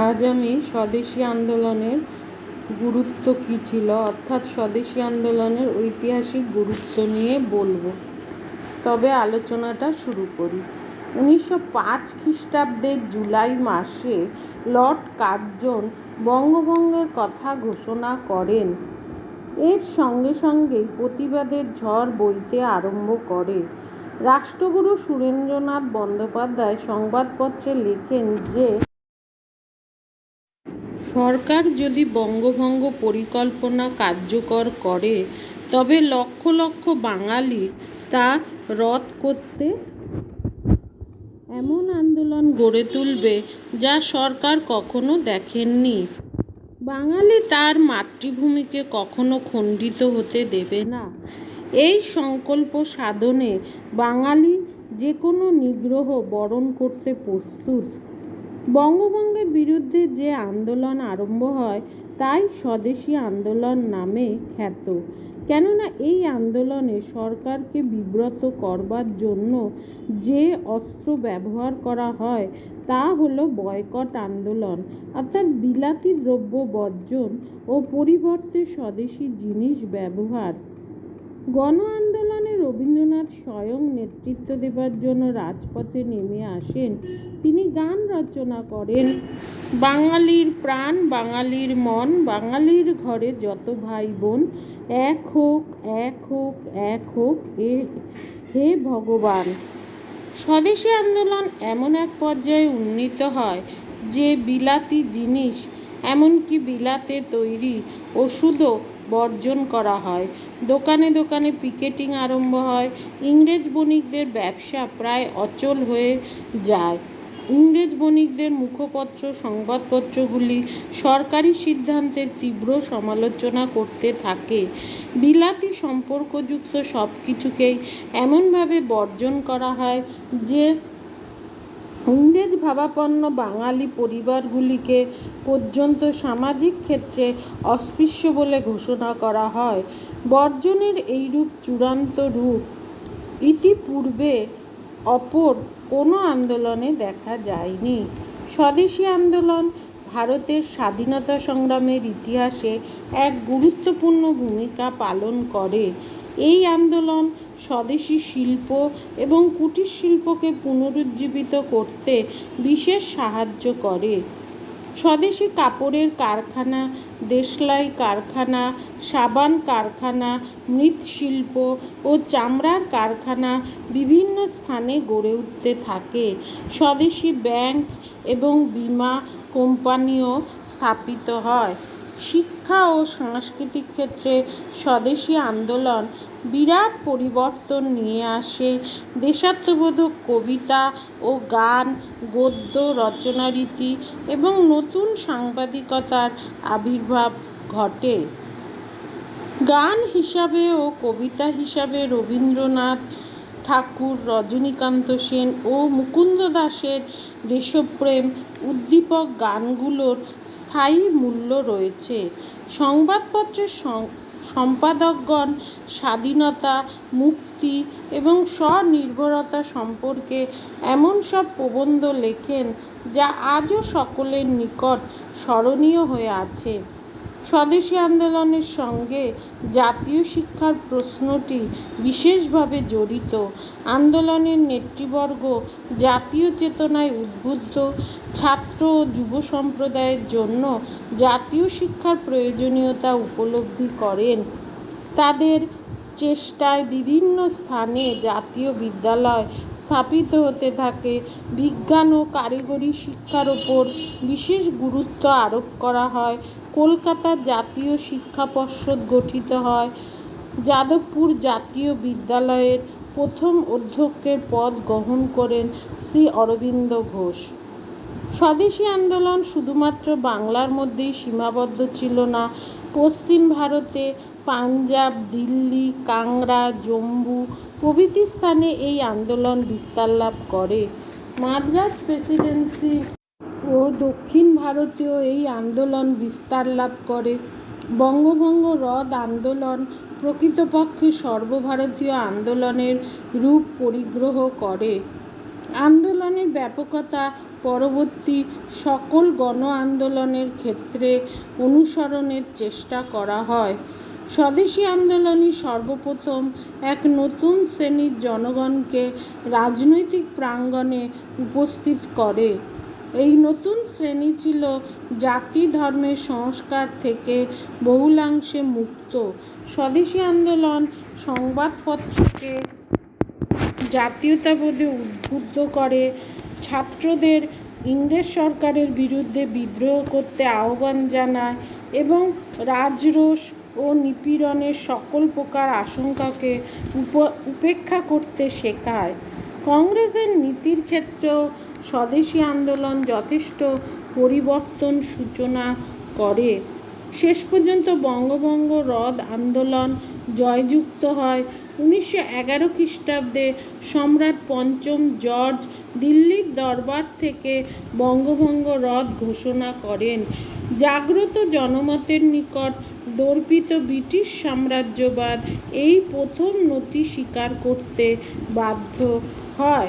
আজ আমি স্বদেশী আন্দোলনের গুরুত্ব কী ছিল অর্থাৎ স্বদেশী আন্দোলনের ঐতিহাসিক গুরুত্ব নিয়ে বলবো। তবে আলোচনাটা শুরু করি। 1905 খ্রিস্টাব্দের জুলাই মাসে লর্ড কার্জন বঙ্গভঙ্গের কথা ঘোষণা করেন। এর সঙ্গে সঙ্গেই প্রতিবাদের ঝড় বইতে আরম্ভ করে। রাষ্ট্রগুরু সুরেন্দ্রনাথ বন্দ্যোপাধ্যায় সংবাদপত্রে লেখেন যে সরকার যদি বঙ্গভঙ্গ পরিকল্পনা কার্যকর করে তবে লক্ষ লক্ষ বাঙালি তা রদ করতে এমন আন্দোলন গড়ে তুলবে যা সরকার কখনো দেখেননি। বাঙালি তার মাতৃভূমিকে কখনো খণ্ডিত হতে দেবে না। এই সংকল্প সাধনে বাঙালি যে কোনো নিগ্রহ বরণ করতে প্রস্তুত। বঙ্গভঙ্গের বিরুদ্ধে যে আন্দোলন আরম্ভ হয় তাই স্বদেশী আন্দোলন নামে খ্যাত। কেননা এই আন্দোলনে সরকারকে বিব্রত করবার জন্য যে অস্ত্র ব্যবহার করা হয় তা হলো বয়কট আন্দোলন, অর্থাৎ বিলাতি দ্রব্য বর্জন ও পরিবর্তে স্বদেশী জিনিস ব্যবহার। গণ আন্দোলনে রবীন্দ্রনাথ স্বয়ং নেতৃত্ব দেবার জন্য রাজপথে নেমে আসেন। তিনি গান রচনা করেন, বাঙালির প্রাণ, বাঙালির মন, বাঙালির ঘরে যত ভাই বোন, এক হোক, এক হোক, এক হোক, হে ভগবান। স্বদেশী আন্দোলন এমন এক পর্যায়ে উন্নীত হয় যে বিলাতি জিনিস, এমনকি বিলাতে তৈরি ওষুধও বর্জন করা হয়। দোকানে দোকানে পিকেটিং আরম্ভ হয়। ইংরেজ বণিকদের ব্যবসা প্রায় অচল হয়ে যায়। ইংরেজ বণিকদের মুখপত্র, সংবাদপত্রগুলি সরকারি সিদ্ধান্তের তীব্র সমালোচনা করতে থাকে। বিলাতি সম্পর্কযুক্ত সব কিছুকেই এমনভাবে বর্জন করা হয় যে ইংরেজ ভাবাপন্ন বাঙালি পরিবারগুলিকে পর্যন্ত সামাজিক ক্ষেত্রে অস্পৃশ্য বলে ঘোষণা করা হয়। বর্জনের এইরূপ চূড়ান্ত রূপ ইতিপূর্বে অপর কোনো আন্দোলনে দেখা যায়নি। স্বদেশী আন্দোলন ভারতের স্বাধীনতা সংগ্রামের ইতিহাসে এক গুরুত্বপূর্ণ ভূমিকা পালন করে। এই আন্দোলন স্বদেশী শিল্প এবং কুটির শিল্পকে পুনরুজ্জীবিত করতে বিশেষ সাহায্য করে। স্বদেশী কাপড়ের কারখানা, দেশলাই কারখানা, সাবান কারখানা, মৃৎশিল্প ও চামড়ার কারখানা বিভিন্ন স্থানে গড়ে উঠতে থাকে। স্বদেশী ব্যাংক এবং বীমা কোম্পানিও স্থাপিত হয়। শিক্ষা ও সাংস্কৃতিক ক্ষেত্রে স্বদেশী আন্দোলন বিরাট পরিবর্তন নিয়ে আসে। দেশাত্মবোধক কবিতা ও গান, গদ্য রচনারীতি এবং নতুন সাংবাদিকতার আবির্ভাব ঘটে। গান হিসাবে ও কবিতা হিসাবে রবীন্দ্রনাথ ঠাকুর, রজনীকান্ত সেন ও মুকুন্দ দাসের দেশপ্রেম উদ্দীপক গানগুলোর স্থায়ী মূল্য রয়েছে। সংবাদপত্রের সম্পাদকগণ স্বাধীনতা, মুক্তি এবং স্বনির্ভরতা সম্পর্কে এমন সব প্রবন্ধ লেখেন যা আজও সকলের নিকট স্মরণীয় হয়ে আছে। স্বদেশী আন্দোলনের সঙ্গে জাতীয় শিক্ষার প্রশ্নটি বিশেষভাবে জড়িত। আন্দোলনের নেতৃবর্গ জাতীয় চেতনায় উদ্বুদ্ধ ছাত্র ও যুব সম্প্রদায়ের জন্য জাতীয় শিক্ষার প্রয়োজনীয়তা উপলব্ধি করেন। তাদের চেষ্টায় বিভিন্ন স্থানে জাতীয় বিদ্যালয় স্থাপিত হতে থাকে। বিজ্ঞান ও কারিগরি শিক্ষার ওপর বিশেষ গুরুত্ব আরোপ করা হয়। কলকাতা জাতীয় শিক্ষা পর্ষদ গঠিত হয়। যাদবপুর জাতীয় বিদ্যালয়ের প্রথম অধ্যক্ষের পদ গ্রহণ করেন শ্রী অরবিন্দ ঘোষ। স্বদেশী আন্দোলন শুধুমাত্র বাংলার মধ্যেই সীমাবদ্ধ ছিল না। পশ্চিম ভারতে পাঞ্জাব, দিল্লি, কাংড়া, জম্মু প্রভৃতি স্থানে এই আন্দোলন বিস্তার লাভ করে। মাদ্রাজ প্রেসিডেন্সি ও দক্ষিণ ভারতেও এই আন্দোলন বিস্তার লাভ করে। বঙ্গভঙ্গ রদ আন্দোলন প্রকৃতপক্ষে সর্বভারতীয় আন্দোলনের রূপ পরিগ্রহ করে। আন্দোলনের ব্যাপকতা পরবর্তী সকল গণ আন্দোলনের ক্ষেত্রে অনুসরণের চেষ্টা করা হয়। স্বদেশী আন্দোলনই সর্বপ্রথম এক নতুন শ্রেণীর জনগণকে রাজনৈতিক প্রাঙ্গণে উপস্থিত করে। এই নতুন শ্রেণী ছিল জাতি ধর্মের সংস্কার থেকে বহুলাংশে মুক্ত। স্বদেশী আন্দোলন সংবাদপত্রকে জাতীয়তাবাদে উদ্বুদ্ধ করে, ছাত্রদের ইংরেজ সরকারের বিরুদ্ধে বিদ্রোহ করতে আহ্বান জানায় এবং রাজরোষ ও নিপীড়নের সকল প্রকার আশঙ্কাকে উপেক্ষা করতে শেখায়। কংগ্রেসের নীতির ক্ষেত্রেও স্বদেশী আন্দোলন যথেষ্ট পরিবর্তন সূচনা করে। শেষ পর্যন্ত বঙ্গভঙ্গ রদ আন্দোলন জয়যুক্ত হয়। 1911 খ্রিস্টাব্দে সম্রাট পঞ্চম জর্জ দিল্লির দরবার থেকে বঙ্গভঙ্গ রদ ঘোষণা করেন। জাগ্রত জনমতের নিকট দর্পিত ব্রিটিশ সাম্রাজ্যবাদ এই প্রথম নতি স্বীকার করতে বাধ্য হয়।